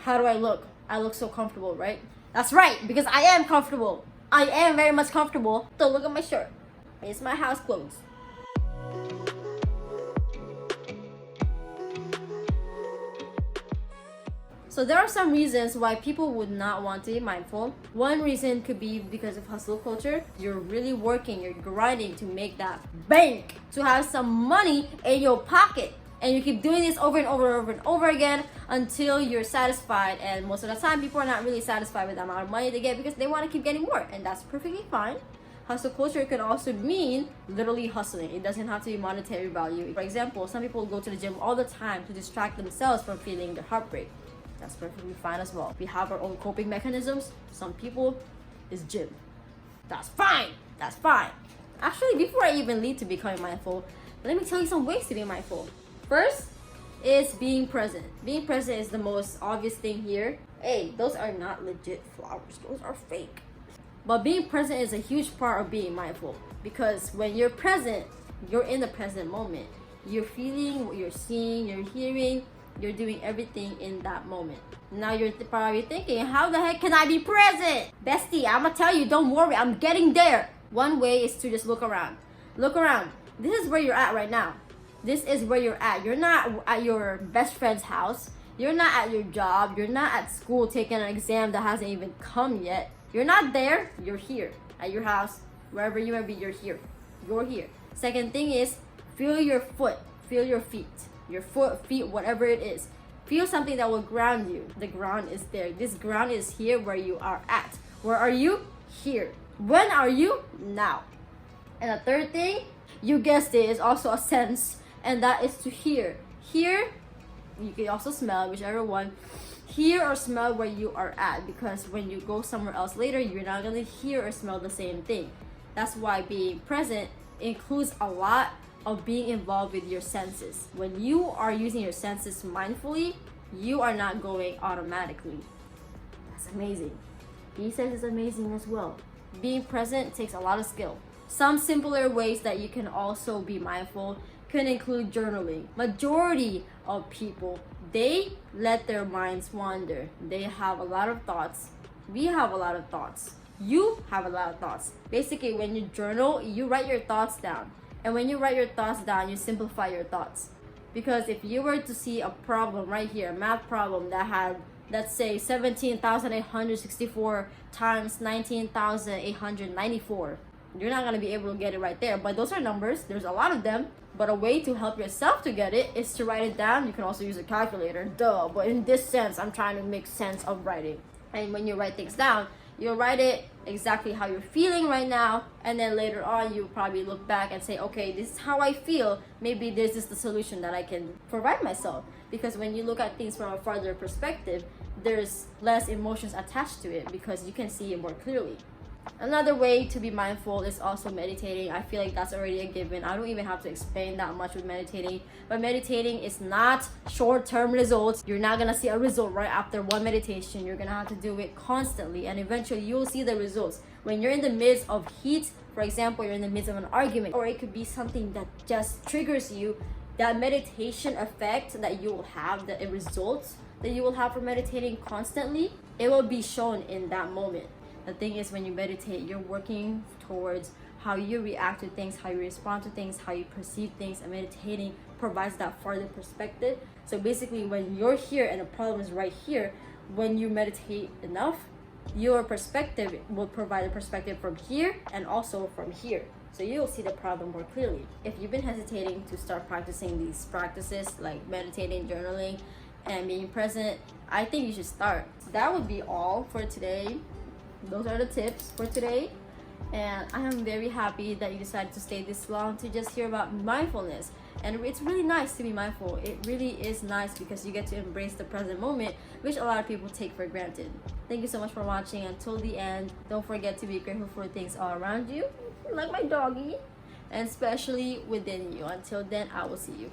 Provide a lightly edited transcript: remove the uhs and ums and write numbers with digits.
How do I look? I look so comfortable, right? That's right, because I am comfortable. I am very much comfortable. Don't look at my shirt. It's my house clothes. So there are some reasons why people would not want to be mindful. One reason could be because of hustle culture. You're really working, you're grinding to make that bank, to have some money in your pocket. And you keep doing this over and over and over and over again until you're satisfied. And most of the time, people are not really satisfied with the amount of money they get because they want to keep getting more. And that's perfectly fine. Hustle culture can also mean literally hustling. It doesn't have to be monetary value. For example, some people go to the gym all the time to distract themselves from feeling their heartbreak. That's perfectly fine as well. We have our own coping mechanisms. Some people is gym. That's fine. That's fine. Actually, before I even lead to becoming mindful, let me tell you some ways to be mindful. First is being present. Being present is the most obvious thing here. Hey, those are not legit flowers. Those are fake. But being present is a huge part of being mindful, because when you're present, you're in the present moment. You're feeling what you're seeing, you're hearing, you're doing everything in that moment. Now you're probably thinking, how the heck can I be present? Bestie, I'm gonna tell you, don't worry, I'm getting there. One way is to just look around. Look around. This is where you're at right now. This is where you're at. You're not at your best friend's house. You're not at your job. You're not at school taking an exam that hasn't even come yet. You're not there. You're here. At your house, wherever you may be, you're here. You're here. Second thing is, feel your foot. Feel your feet. Your foot, feet, whatever it is. Feel something that will ground you. The ground is there. This ground is here where you are at. Where are you? Here. When are you? Now. And the third thing, you guessed it, is also a sense. And that is to hear. Hear, you can also smell, whichever one. Hear or smell where you are at, because when you go somewhere else later, you're not going to hear or smell the same thing. That's why being present includes a lot of being involved with your senses. When you are using your senses mindfully, you are not going automatically. That's amazing. He says it's amazing as well. Being present takes a lot of skill. Some simpler ways that you can also be mindful can include journaling. Majority of people, they let their minds wander. They have a lot of thoughts. We have a lot of thoughts. You have a lot of thoughts. Basically, when you journal, you write your thoughts down. And when you write your thoughts down, you simplify your thoughts. Because if you were to see a problem right here, a math problem that had, let's say, 17,864 times 19,894, you're not going to be able to get it right there. But those are numbers. There's a lot of them. But a way to help yourself to get it is to write it down. You can also use a calculator, duh. But in this sense, I'm trying to make sense of writing. And when you write things down, you'll write it exactly how you're feeling right now. And then later on, you'll probably look back and say, okay, this is how I feel. Maybe this is the solution that I can provide myself. Because when you look at things from a farther perspective, there's less emotions attached to it because you can see it more clearly. Another way to be mindful is also meditating. I feel like that's already a given. I don't even have to explain that much with meditating. But meditating is not short-term results. You're not gonna see a result right after one meditation. You're gonna have to do it constantly, and eventually you'll see the results. When you're in the midst of heat, for example, you're in the midst of an argument, or it could be something that just triggers you, that meditation effect that you will have, the results that you will have from meditating constantly, it will be shown in that moment. The thing is, when you meditate, you're working towards how you react to things, how you respond to things, how you perceive things, and meditating provides that farther perspective. So basically, when you're here and the problem is right here, when you meditate enough, your perspective will provide a perspective from here and also from here. So you'll see the problem more clearly. If you've been hesitating to start practicing these practices like meditating, journaling, and being present, I think you should start. That would be all for today. Those are the tips for today, and I am very happy that you decided to stay this long to just hear about mindfulness. And it's really nice to be mindful. It really is nice because you get to embrace the present moment, which a lot of people take for granted. Thank you so much for watching until the end. Don't forget to be grateful for things all around you, like my doggy, and especially within you. Until then, I will see you.